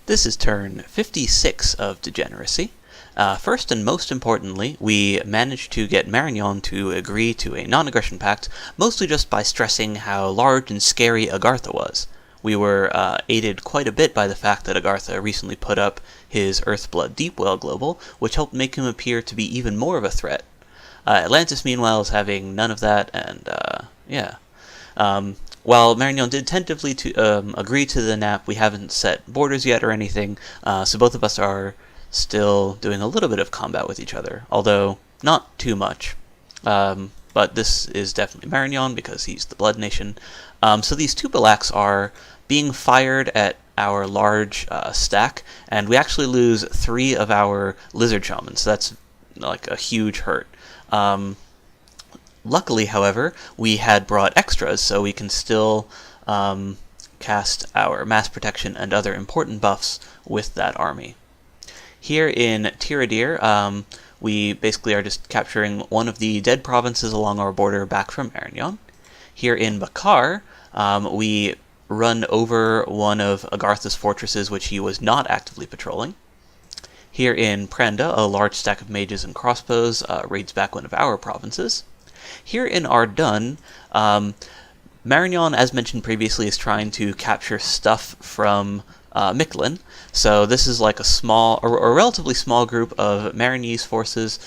This is turn 56 of Degeneracy. First and most importantly, we managed to get Marignon to agree to a non-aggression pact, mostly just by stressing how large and scary Agartha was. We were aided quite a bit by the fact that Agartha recently put up his Earthblood Deepwell global, which helped make him appear to be even more of a threat. Atlantis, meanwhile, is having none of that, and yeah. While Marignon did tentatively to agree to the NAP, we haven't set borders yet or anything, so both of us are still doing a little bit of combat with each other, although not too much. But this is definitely Marignon because he's the Blood Nation. So these two Balaks are being fired at our large stack, and we actually lose 3 of our Lizard Shamans, so that's like a huge hurt. Luckily, however, we had brought extras, so we can still cast our Mass Protection and other important buffs with that army. Here in Tiradir, we basically are just capturing one of the dead provinces along our border back from Marignon. Here in Bakar, we run over one of Agartha's fortresses which he was not actively patrolling. Here in Pranda, a large stack of mages and crossbows raids back one of our provinces. Here in Ardun, Marignon, as mentioned previously, is trying to capture stuff from Mictlan. So this is like a relatively small group of Marignese forces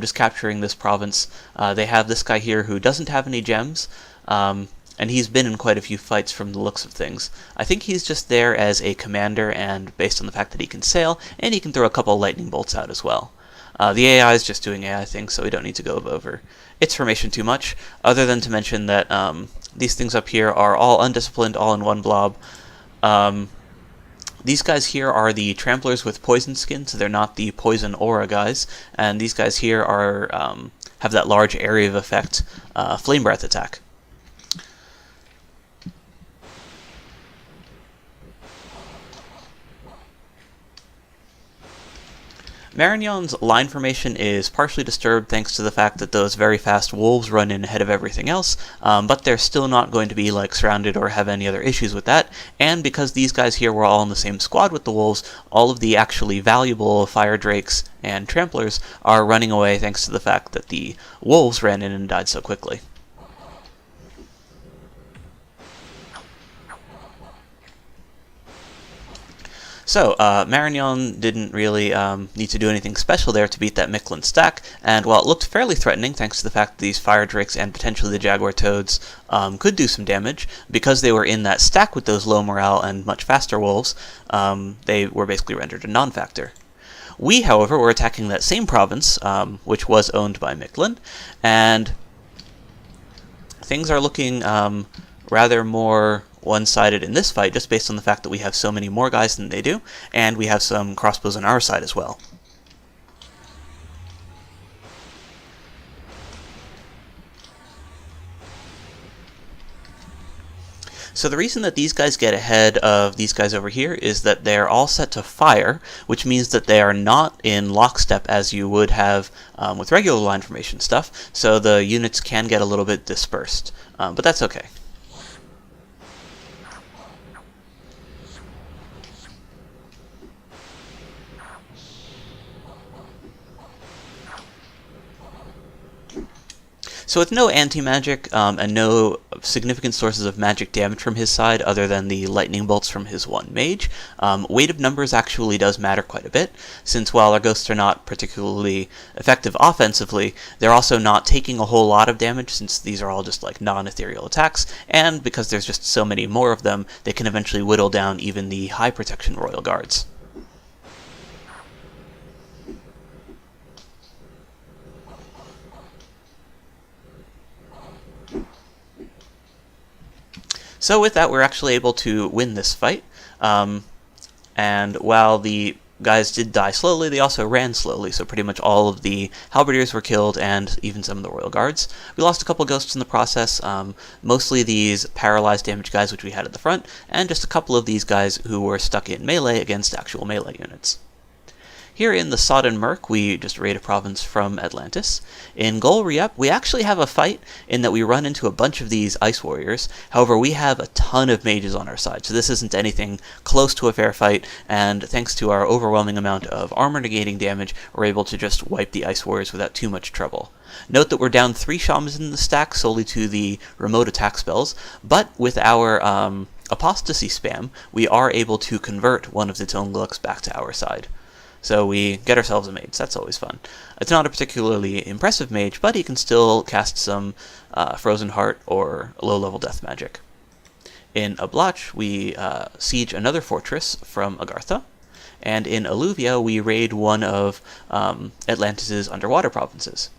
just capturing this province. They have this guy here who doesn't have any gems, and he's been in quite a few fights from the looks of things. I think he's just there as a commander, and based on the fact that he can sail, and he can throw a couple lightning bolts out as well. The AI is just doing AI things, so we don't need to go over its formation too much, other than to mention that these things up here are all undisciplined, all in one blob. These guys here are the Tramplers with poison skin, so they're not the poison aura guys, and these guys here are have that large area of effect flame breath attack. Marignon's line formation is partially disturbed thanks to the fact that those very fast wolves run in ahead of everything else, but they're still not going to be like surrounded or have any other issues with that, and because these guys here were all in the same squad with the wolves, all of the actually valuable fire drakes and tramplers are running away thanks to the fact that the wolves ran in and died so quickly. So, Marignon didn't really need to do anything special there to beat that Mictlan stack, and while it looked fairly threatening thanks to the fact that these fire drakes and potentially the jaguar toads could do some damage, because they were in that stack with those low morale and much faster wolves, they were basically rendered a non-factor. We, however, were attacking that same province, which was owned by Mictlan, and things are looking rather more one-sided in this fight, just based on the fact that we have so many more guys than they do, and we have some crossbows on our side as well. So the reason that these guys get ahead of these guys over here is that they're all set to fire, which means that they are not in lockstep as you would have with regular line formation stuff, so the units can get a little bit dispersed, but that's okay. So with no anti-magic and no significant sources of magic damage from his side other than the lightning bolts from his one mage, weight of numbers actually does matter quite a bit, since while our ghosts are not particularly effective offensively, they're also not taking a whole lot of damage since these are all just like non-ethereal attacks, and because there's just so many more of them, they can eventually whittle down even the high protection royal guards. So with that, we're actually able to win this fight, and while the guys did die slowly, they also ran slowly, so pretty much all of the halberdiers were killed, and even some of the royal guards. We lost a couple ghosts in the process, mostly these paralyzed damage guys which we had at the front, and just a couple of these guys who were stuck in melee against actual melee units. Here in the Sodden Merc, we just raid a province from Atlantis. In Gol Re-Up, we actually have a fight in that we run into a bunch of these ice warriors. However, we have a ton of mages on our side, so this isn't anything close to a fair fight, and thanks to our overwhelming amount of armor negating damage, we're able to just wipe the ice warriors without too much trouble. Note that we're down 3 shamans in the stack solely to the remote attack spells, but with our apostasy spam, we are able to convert one of the Tonglux back to our side. So we get ourselves a mage. That's always fun. It's not a particularly impressive mage, but he can still cast some Frozen Heart or low-level death magic. In Ablach, we siege another fortress from Agartha, and in Alluvia, we raid one of Atlantis' underwater provinces.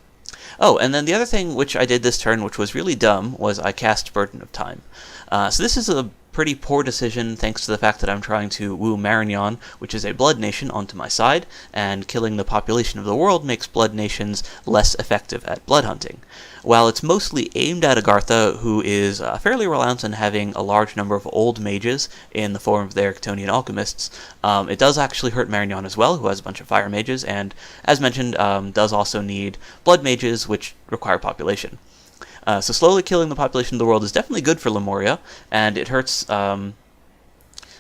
Oh, and then the other thing which I did this turn, which was really dumb, was I cast Burden of Time. So this is a pretty poor decision thanks to the fact that I'm trying to woo Marignon, which is a blood nation, onto my side, and killing the population of the world makes blood nations less effective at blood hunting. While it's mostly aimed at Agartha, who is fairly reliant on having a large number of old mages in the form of their Chthonian alchemists, it does actually hurt Marignon as well, who has a bunch of fire mages, and, as mentioned, does also need blood mages, which require population. So slowly killing the population of the world is definitely good for Lemuria, and it hurts.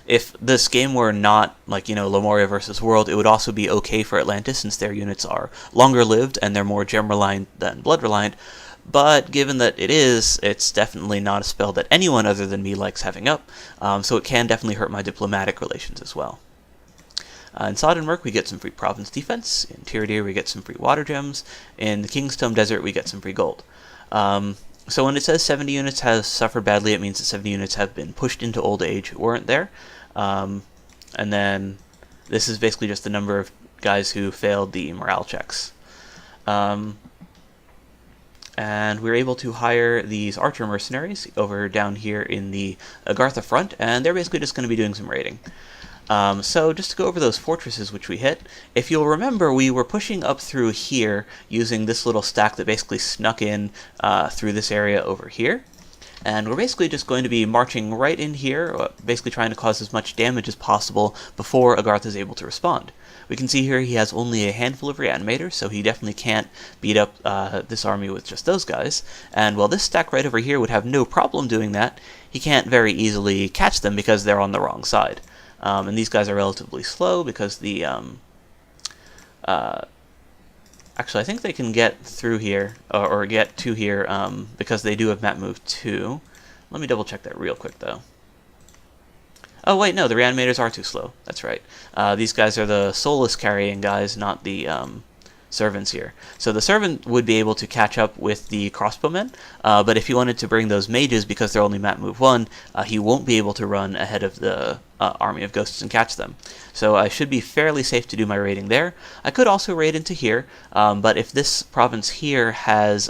If this game were not, like, Lemuria versus World, it would also be okay for Atlantis, since their units are longer lived and they're more gem reliant than blood reliant. But given that it is, it's definitely not a spell that anyone other than me likes having up, so it can definitely hurt my diplomatic relations as well. In Sodden Merc, we get some free province defense. In Tiradir, we get some free water gems. In the Kingstone Desert, we get some free gold. So when it says 70 units has suffered badly, it means that 70 units have been pushed into old age who weren't there. And then this is basically just the number of guys who failed the morale checks. And we were able to hire these archer mercenaries over down here in the Agartha front, and they're basically just going to be doing some raiding. So just to go over those fortresses which we hit, if you'll remember, we were pushing up through here using this little stack that basically snuck in through this area over here. And we're basically just going to be marching right in here, basically trying to cause as much damage as possible before Agartha is able to respond. We can see here he has only a handful of reanimators, so he definitely can't beat up this army with just those guys. And while this stack right over here would have no problem doing that, he can't very easily catch them because they're on the wrong side. And these guys are relatively slow because the actually, I think they can get through here, or get to here, because they do have map move 2. Let me double check that real quick, though. Oh, wait, no, the reanimators are too slow. That's right. These guys are the soulless carrying guys, not the servants here. So the servant would be able to catch up with the crossbowmen, but if he wanted to bring those mages, because they're only map move 1, he won't be able to run ahead of the army of ghosts and catch them. So I should be fairly safe to do my raiding there. I could also raid into here, but if this province here has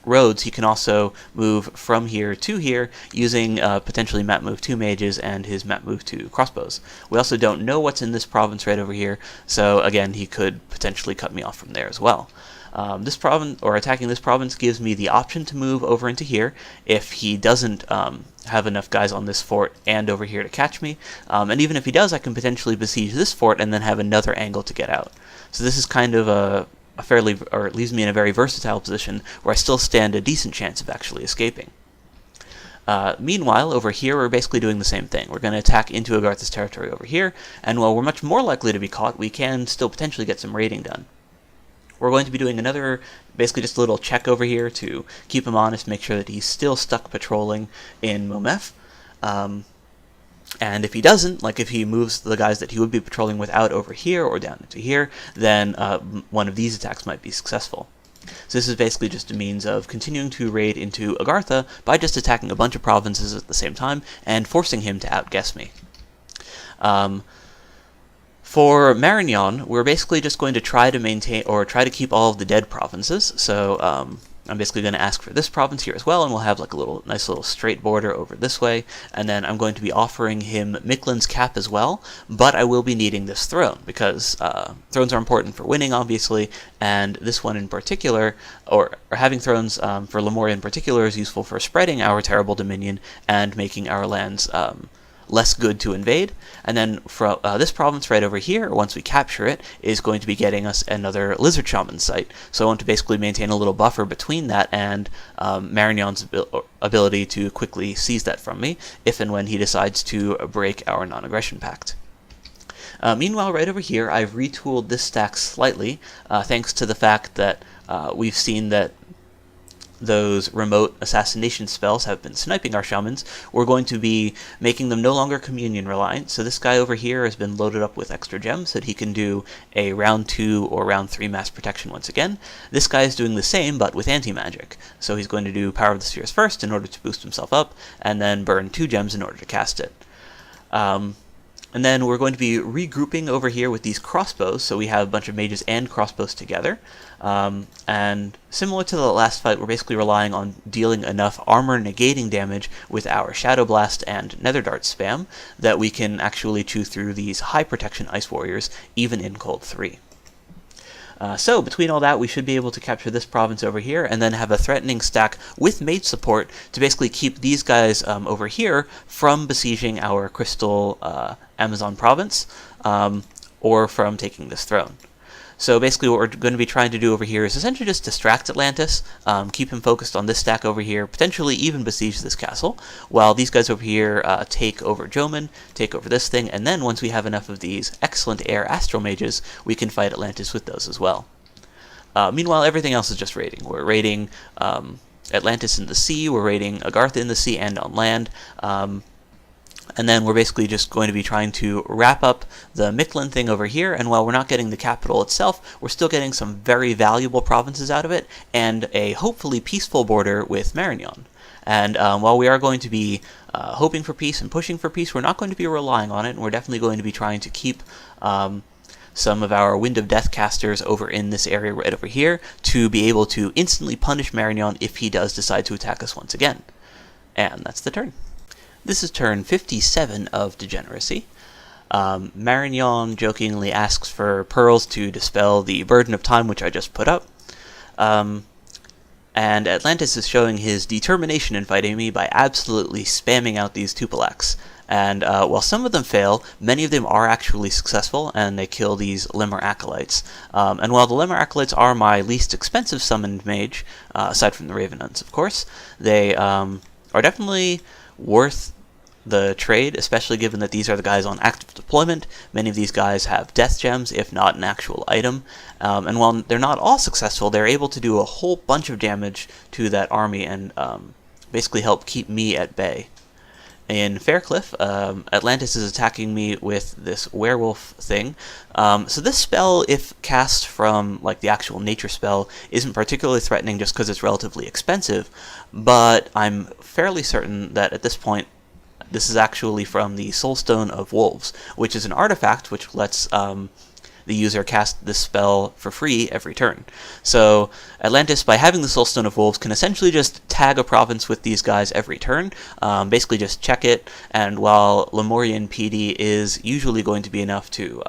roads, he can also move from here to here using potentially map move 2 mages and his map move 2 crossbows. We also don't know what's in this province right over here, so again, he could potentially cut me off from there as well. This province, or attacking this province, gives me the option to move over into here if he doesn't have enough guys on this fort and over here to catch me. And even if he does, I can potentially besiege this fort and then have another angle to get out. So this is kind of a fairly, or it leaves me in a very versatile position where I still stand a decent chance of actually escaping. Meanwhile, over here, we're basically doing the same thing. We're going to attack into Agartha's territory over here, and while we're much more likely to be caught, we can still potentially get some raiding done. We're going to be doing another, basically just a little check over here to keep him honest, make sure that he's still stuck patrolling in Momef. And if he doesn't, like if he moves the guys that he would be patrolling without over here or down into here, then one of these attacks might be successful. So this is basically just a means of continuing to raid into Agartha by just attacking a bunch of provinces at the same time and forcing him to outguess me. For Marignon, we're basically just going to try to maintain, or try to keep all of the dead provinces. So I'm basically going to ask for this province here as well, and we'll have like a nice little straight border over this way. And then I'm going to be offering him Miklin's Cap as well, but I will be needing this throne, because thrones are important for winning, obviously, and this one in particular, or having thrones for Lemuria in particular, is useful for spreading our terrible dominion and making our lands less good to invade. And then from this province right over here, once we capture it, is going to be getting us another Lizard Shaman site. So I want to basically maintain a little buffer between that and Marignon's ability to quickly seize that from me, if and when he decides to break our non-aggression pact. Meanwhile, right over here, I've retooled this stack slightly, thanks to the fact that we've seen that those remote assassination spells have been sniping our shamans. We're going to be making them no longer communion reliant. So this guy over here has been loaded up with extra gems so that he can do a round 2 or round 3 mass protection once again. This guy is doing the same but with anti-magic. So he's going to do Power of the Spheres first in order to boost himself up, and then burn 2 gems in order to cast it. And then we're going to be regrouping over here with these crossbows, so we have a bunch of mages and crossbows together. And similar to the last fight, we're basically relying on dealing enough armor negating damage with our Shadow Blast and Nether Dart spam that we can actually chew through these high protection Ice Warriors, even in Cold 3. So between all that, we should be able to capture this province over here, and then have a threatening stack with mage support to basically keep these guys over here from besieging our Crystal Amazon province, or from taking this throne. So basically what we're going to be trying to do over here is essentially just distract Atlantis, keep him focused on this stack over here, potentially even besiege this castle, while these guys over here take over Joman, take over this thing, and then once we have enough of these excellent air astral mages, we can fight Atlantis with those as well. Meanwhile, everything else is just raiding. We're raiding Atlantis in the sea, we're raiding Agartha in the sea and on land, and then we're basically just going to be trying to wrap up the Mictlan thing over here, and while we're not getting the capital itself, we're still getting some very valuable provinces out of it, and a hopefully peaceful border with Marignon. And while we are going to be hoping for peace and pushing for peace, we're not going to be relying on it, and we're definitely going to be trying to keep some of our Wind of Death casters over in this area right over here to be able to instantly punish Marignon if he does decide to attack us once again. And that's the turn. This is turn 57 of Degeneracy. Marignon jokingly asks for pearls to dispel the burden of time which I just put up. And Atlantis is showing his determination in fighting me by absolutely spamming out these Tupalax. And while some of them fail, many of them are actually successful, and they kill these Lemur Acolytes. And while the Lemur Acolytes are my least expensive summoned mage, aside from the Raven Nuns, of course, they are definitely worth the trade, especially given that these are the guys on active deployment. Many of these guys have death gems, if not an actual item, and while they're not all successful, they're able to do a whole bunch of damage to that army and basically help keep me at bay. In Faircliff, Atlantis is attacking me with this werewolf thing. So this spell, if cast from like the actual nature spell, isn't particularly threatening just because it's relatively expensive, but I'm fairly certain that at this point this is actually from the Soulstone of Wolves, which is an artifact which lets the user cast this spell for free every turn. So Atlantis, by having the Soulstone of Wolves, can essentially just tag a province with these guys every turn, basically just check it, and while Lemurian PD is usually going to be enough to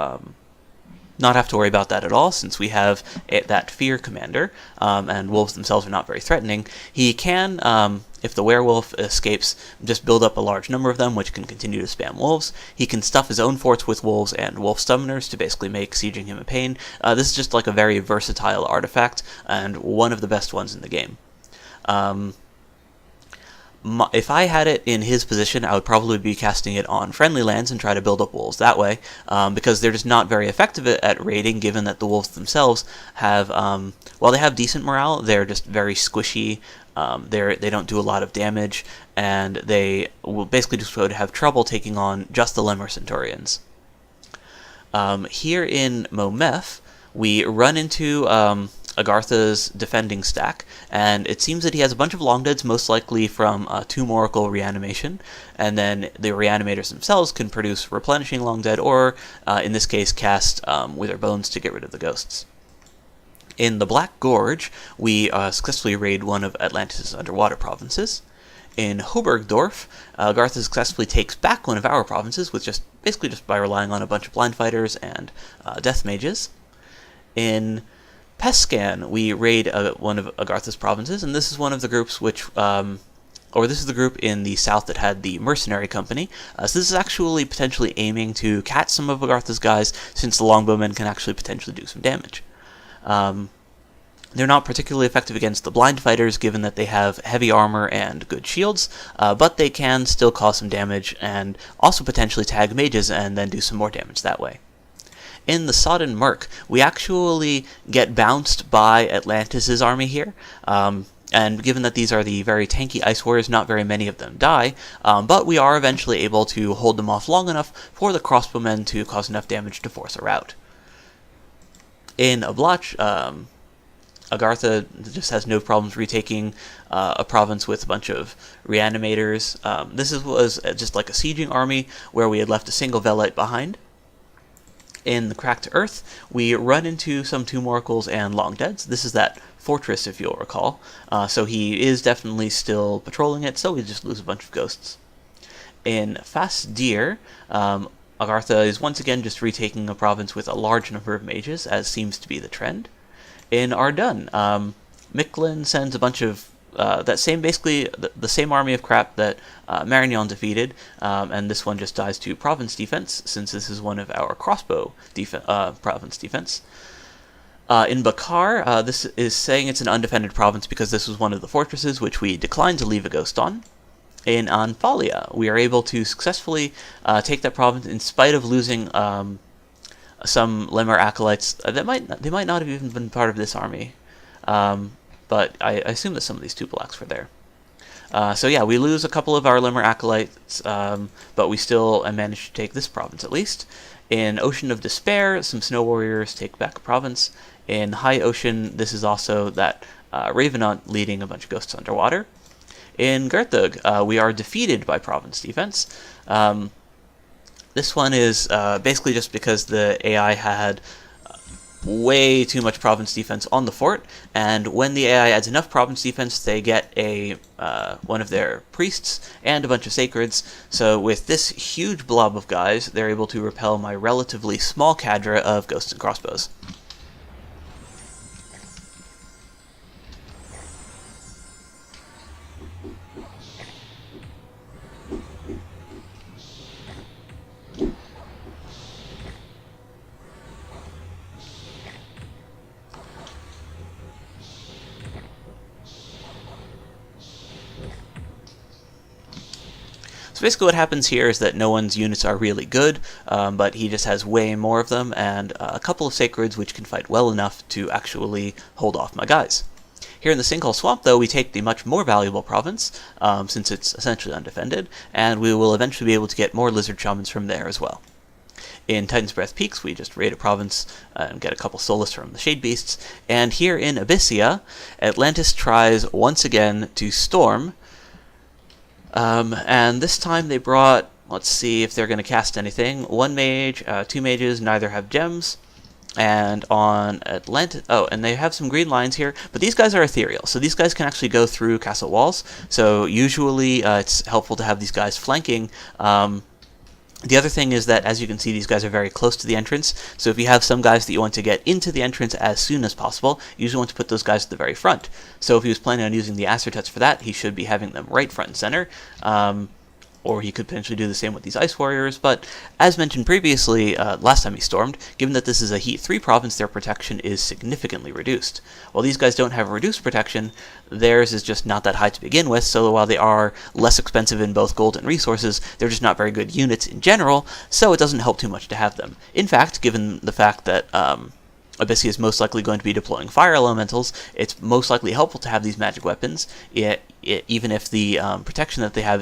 not have to worry about that at all, since we have that Fear commander, and wolves themselves are not very threatening, he can, if the werewolf escapes, just build up a large number of them, which can continue to spam wolves. He can stuff his own forts with wolves and wolf summoners to basically make sieging him a pain. This is just like a very versatile artifact, and one of the best ones in the game. If I had it in his position, I would probably be casting it on friendly lands and try to build up wolves that way, because they're just not very effective at raiding, given that the wolves themselves have, while they have decent morale, they're just very squishy. They don't do a lot of damage, and they will basically just go to have trouble taking on just the Lemur Centaurians. Here in Momef, we run into Agartha's defending stack, and it seems that he has a bunch of long deads, most likely from Tomb Oracle reanimation, and then the reanimators themselves can produce replenishing long dead, or in this case cast Wither Bones to get rid of the ghosts. In the Black Gorge, we successfully raid one of Atlantis' underwater provinces. In Hobergdorf, Agartha successfully takes back one of our provinces, with basically just by relying on a bunch of blind fighters and death mages. In Pescan, we raid one of Agartha's provinces, and this is one of the groups which or this is the group in the south that had the mercenary company. So this is actually potentially aiming to catch some of Agartha's guys, since the longbowmen can actually potentially do some damage. They're not particularly effective against the blind fighters, given that they have heavy armor and good shields, but they can still cause some damage, and also potentially tag mages and then do some more damage that way. In the Sodden Merc, we actually get bounced by Atlantis' army here, and given that these are the very tanky ice warriors, not very many of them die, but we are eventually able to hold them off long enough for the crossbowmen to cause enough damage to force a rout. In Oblach, Agartha just has no problems retaking a province with a bunch of reanimators. This was just like a sieging army where we had left a single Velite behind. In the Cracked Earth, we run into some Tomb Oracles and Long Deads. This is that fortress, if you'll recall. So he is definitely still patrolling it, so we just lose a bunch of ghosts. In Fast Deer, Agartha is once again just retaking a province with a large number of mages, as seems to be the trend. In Ardun, Micklin sends a bunch of basically the same army of crap that Marignan defeated, and this one just dies to province defense, since this is one of our crossbow province defense. In Bakar, this is saying it's an undefended province because this was one of the fortresses which we declined to leave a ghost on. In Anfalia, we are able to successfully take that province in spite of losing some Lemur acolytes. They might not have even been part of this army, but I assume that some of these Tupilaks were there. So yeah, we lose a couple of our Lemur acolytes, but we still manage to take this province at least. In Ocean of Despair, some Snow Warriors take back a province. In High Ocean, this is also that Ravenant leading a bunch of ghosts underwater. In Gerthug, we are defeated by province defense. This one is basically just because the AI had way too much province defense on the fort, and when the AI adds enough province defense, they get a one of their priests and a bunch of sacreds. So with this huge blob of guys, they're able to repel my relatively small cadre of ghosts and crossbows. So basically what happens here is that no one's units are really good, but he just has way more of them, and a couple of sacreds which can fight well enough to actually hold off my guys. Here in the Sinkhole Swamp, though, we take the much more valuable province, since it's essentially undefended, and we will eventually be able to get more Lizard Shamans from there as well. In Titan's Breath Peaks, we just raid a province and get a couple Solus from the Shade Beasts, and here in Abyssia, Atlantis tries once again to storm, and this time they brought, let's see if they're going to cast anything, one mage, two mages, neither have gems, and on Atlantis, oh, and they have some green lines here, but these guys are ethereal, so these guys can actually go through castle walls, so usually it's helpful to have these guys flanking. The other thing is that, as you can see, these guys are very close to the entrance, so if you have some guys that you want to get into the entrance as soon as possible, you usually want to put those guys at the very front. So if he was planning on using the Acertuts for that, he should be having them right front and center, or he could potentially do the same with these Ice Warriors, but as mentioned previously, last time he stormed, given that this is a Heat 3 province, their protection is significantly reduced. While these guys don't have reduced protection, theirs is just not that high to begin with, so while they are less expensive in both gold and resources, they're just not very good units in general, so it doesn't help too much to have them. In fact, given the fact that Abyssia is most likely going to be deploying fire elementals, it's most likely helpful to have these magic weapons, even if the protection that they have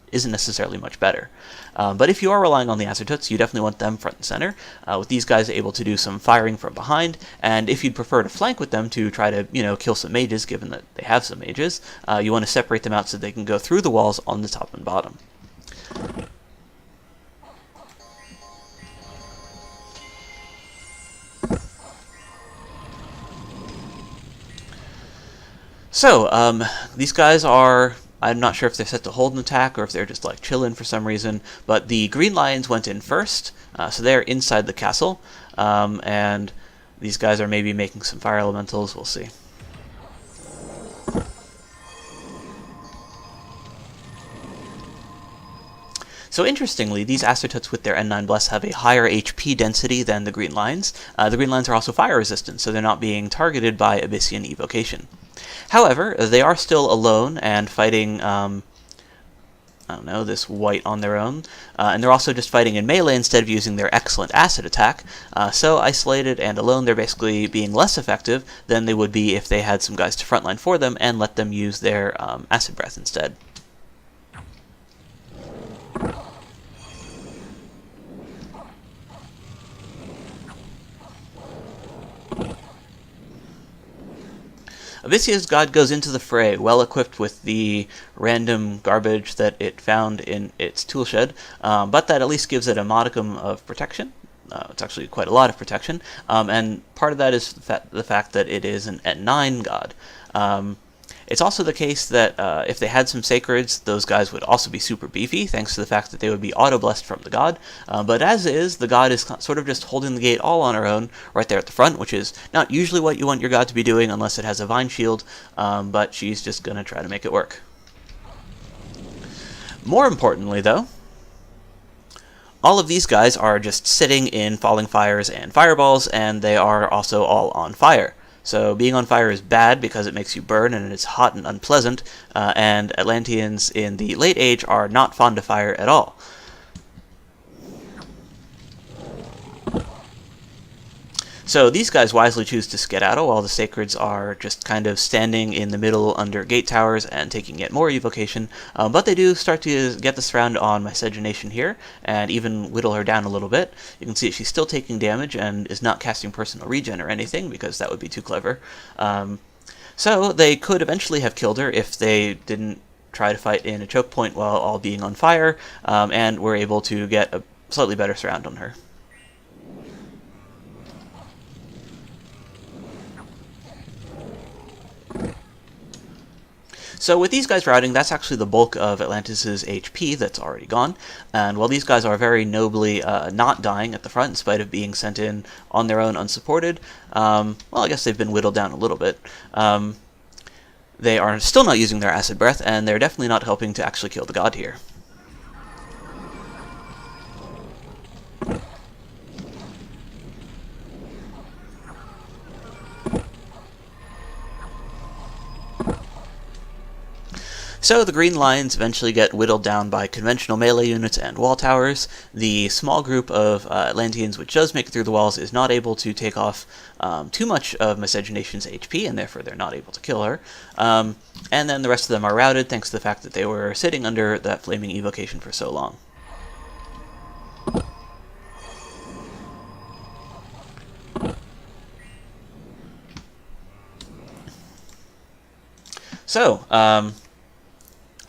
isn't necessarily much better. But if you are relying on the Acertuts, you definitely want them front and center, with these guys able to do some firing from behind, and if you'd prefer to flank with them to try to, kill some mages, given that they have some mages, you want to separate them out so they can go through the walls on the top and bottom. So, these guys are, I'm not sure if they're set to hold an attack or if they're just like chilling for some reason, but the Green Lions went in first, so they're inside the castle, and these guys are maybe making some fire elementals, we'll see. So interestingly, these Acertuts with their N9 Bless have a higher HP density than the Green Lines. The Green Lines are also fire resistant, so they're not being targeted by Abyssian evocation. However, they are still alone and fighting, I don't know, this white on their own, and they're also just fighting in melee instead of using their excellent acid attack, so isolated and alone they're basically being less effective than they would be if they had some guys to frontline for them and let them use their acid breath instead. Abyssio's god goes into the fray, well equipped with the random garbage that it found in its toolshed, but that at least gives it a modicum of protection. It's actually quite a lot of protection, and part of that is the fact that it is an N9 god. It's also the case that if they had some sacreds, those guys would also be super beefy, thanks to the fact that they would be auto-blessed from the god. But as is, the god is sort of just holding the gate all on her own, right there at the front, which is not usually what you want your god to be doing unless it has a vine shield, but she's just going to try to make it work. More importantly, though, all of these guys are just sitting in falling fires and fireballs, and they are also all on fire. So being on fire is bad because it makes you burn and it's hot and unpleasant, and Atlanteans in the late age are not fond of fire at all. So these guys wisely choose to skedaddle while the Sacreds are just kind of standing in the middle under gate towers and taking yet more evocation, but they do start to get the surround on Miscegenation here, and even whittle her down a little bit. You can see she's still taking damage and is not casting personal regen or anything, because that would be too clever. So they could eventually have killed her if they didn't try to fight in a choke point while all being on fire, and were able to get a slightly better surround on her. So with these guys routing, that's actually the bulk of Atlantis' HP that's already gone, and while these guys are very nobly not dying at the front in spite of being sent in on their own unsupported, well, I guess they've been whittled down a little bit. They are still not using their acid breath, and they're definitely not helping to actually kill the god here. So the green lines eventually get whittled down by conventional melee units and wall towers. The small group of Atlanteans which does make it through the walls is not able to take off too much of Miscegenation's HP, and therefore they're not able to kill her. And then the rest of them are routed thanks to the fact that they were sitting under that flaming evocation for so long. So,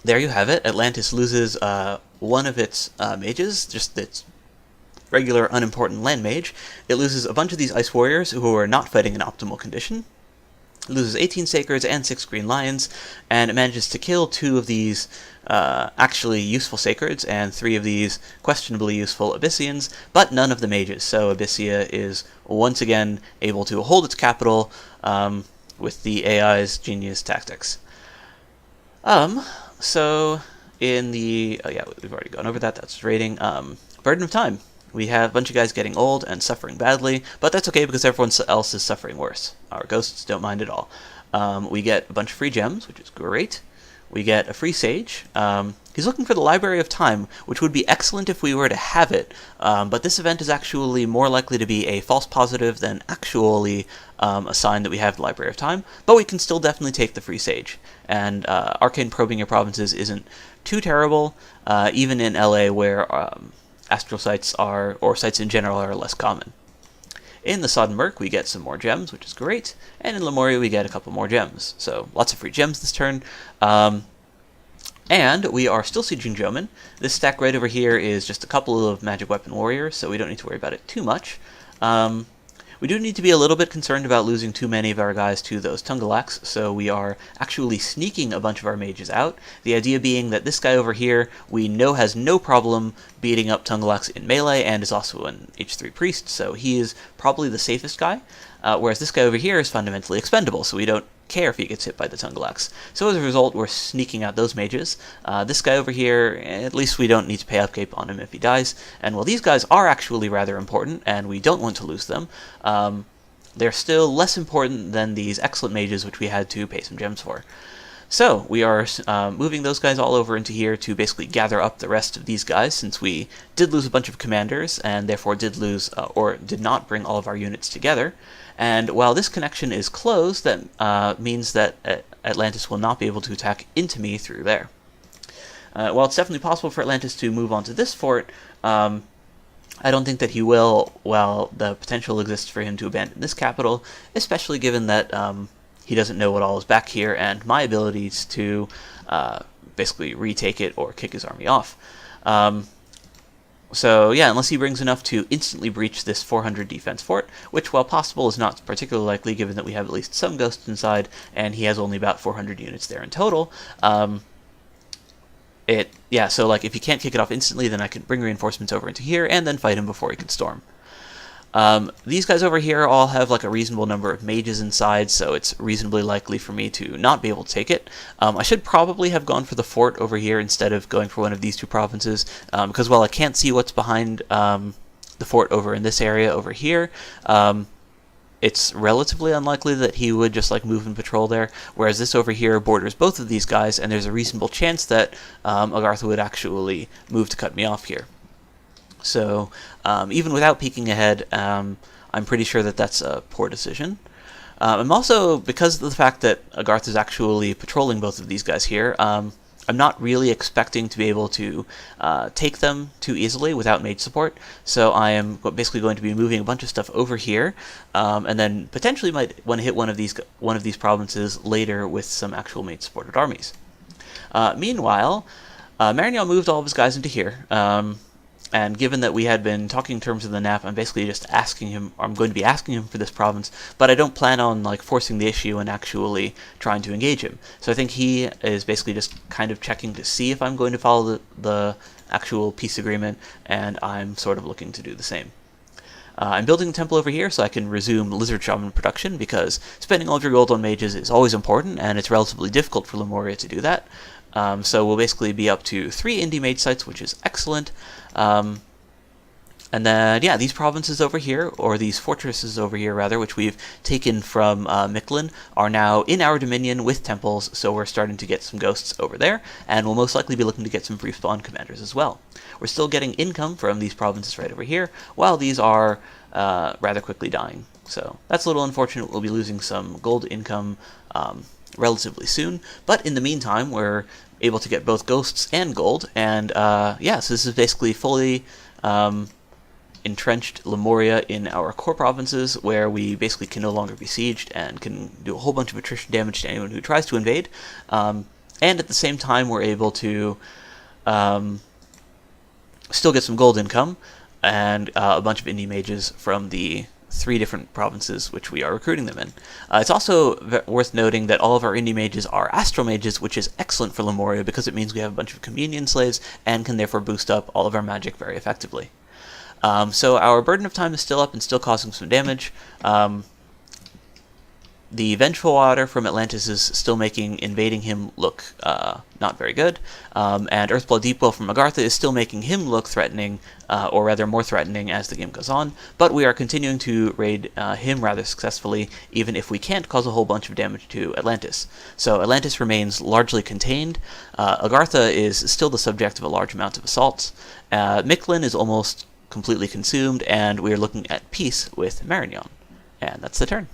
there you have it. Atlantis loses one of its mages, just its regular unimportant land mage. It loses a bunch of these ice warriors who are not fighting in optimal condition. It loses 18 Sacreds and 6 Green Lions, and it manages to kill 2 of these actually useful Sacreds and 3 of these questionably useful Abyssians, but none of the mages. So Abyssia is once again able to hold its capital with the AI's genius tactics. So, in the, yeah, we've already gone over that, that's rating. Burden of Time. We have a bunch of guys getting old and suffering badly, but that's okay because everyone else is suffering worse. Our ghosts don't mind at all. We get a bunch of free gems, which is great. We get a free sage. He's looking for the Library of Time, which would be excellent if we were to have it, but this event is actually more likely to be a false positive than actually a sign that we have the Library of Time, but we can still definitely take the free sage. And arcane probing your provinces isn't too terrible, even in LA where astral sites are, or sites in general, are less common. In the Sodden Murk, we get some more gems, which is great, and in Lemuria, we get a couple more gems. So, lots of free gems this turn. And we are still sieging Jomin. This stack right over here is just a couple of magic weapon warriors, so we don't need to worry about it too much. We do need to be a little bit concerned about losing too many of our guys to those Tungalaks, so we are actually sneaking a bunch of our mages out. The idea being that this guy over here we know has no problem beating up Tungalaks in melee and is also an H3 priest, so he is probably the safest guy, whereas this guy over here is fundamentally expendable, so we don't care if he gets hit by the Tungalax. So as a result, we're sneaking out those mages. This guy over here, at least we don't need to pay upkeep on him if he dies. And while these guys are actually rather important, and we don't want to lose them, they're still less important than these excellent mages, which we had to pay some gems for. So we are moving those guys all over into here to basically gather up the rest of these guys, since we did lose a bunch of commanders and therefore did lose or did not bring all of our units together. And while this connection is closed, that means that Atlantis will not be able to attack into me through there. While it's definitely possible for Atlantis to move onto this fort, I don't think that he will, while the potential exists for him to abandon this capital, especially given that he doesn't know what all is back here, and my abilities to basically retake it or kick his army off. So yeah, unless he brings enough to instantly breach this 400 defense fort, which, while possible, is not particularly likely given that we have at least some ghosts inside, and he has only about 400 units there in total. So like, if he can't kick it off instantly, then I can bring reinforcements over into here and then fight him before he can storm. These guys over here all have like a reasonable number of mages inside, so it's reasonably likely for me to not be able to take it. I should probably have gone for the fort over here instead of going for one of these two provinces, because while I can't see what's behind the fort over in this area over here, it's relatively unlikely that he would just like move and patrol there, whereas this over here borders both of these guys, and there's a reasonable chance that Agartha would actually move to cut me off here. So even without peeking ahead, I'm pretty sure that that's a poor decision. I'm also, because of the fact that Agartha is actually patrolling both of these guys here, I'm not really expecting to be able to take them too easily without mage support, so I am basically going to be moving a bunch of stuff over here, and then potentially might want to hit one of these provinces later with some actual mage supported armies. Meanwhile, Marignan moved all of his guys into here. And given that we had been talking in terms of the nap, I'm basically just asking him, or I'm going to be asking him for this province, but I don't plan on like forcing the issue and actually trying to engage him. So I think he is basically just kind of checking to see if I'm going to follow the actual peace agreement, and I'm sort of looking to do the same. I'm building a temple over here so I can resume Lizard Shaman production, because spending all of your gold on mages is always important, and it's relatively difficult for Lemuria to do that. So we'll basically be up to 3 indie mage sites, which is excellent. And then, yeah, these provinces over here, or these fortresses over here, rather, which we've taken from Mictlan, are now in our dominion with temples, so we're starting to get some ghosts over there, and we'll most likely be looking to get some free spawn commanders as well. We're still getting income from these provinces right over here, while these are rather quickly dying. So that's a little unfortunate. We'll be losing some gold income relatively soon, but in the meantime, we're able to get both ghosts and gold, and yeah, so this is basically fully entrenched Lemuria in our core provinces, where we basically can no longer be sieged and can do a whole bunch of attrition damage to anyone who tries to invade, and at the same time we're able to still get some gold income and a bunch of indie mages from the 3 different provinces which we are recruiting them in. It's also worth noting that all of our indie mages are astral mages, which is excellent for Lemuria because it means we have a bunch of communion slaves and can therefore boost up all of our magic very effectively. So our Burden of Time is still up and still causing some damage. The Vengeful Water from Atlantis is still making invading him look not very good, and Earthblood Deepwell from Agartha is still making him look threatening, or rather more threatening as the game goes on, but we are continuing to raid him rather successfully, even if we can't cause a whole bunch of damage to Atlantis. So Atlantis remains largely contained. Agartha is still the subject of a large amount of assaults. Mictlan is almost completely consumed, and we are looking at peace with Marignan. And that's the turn.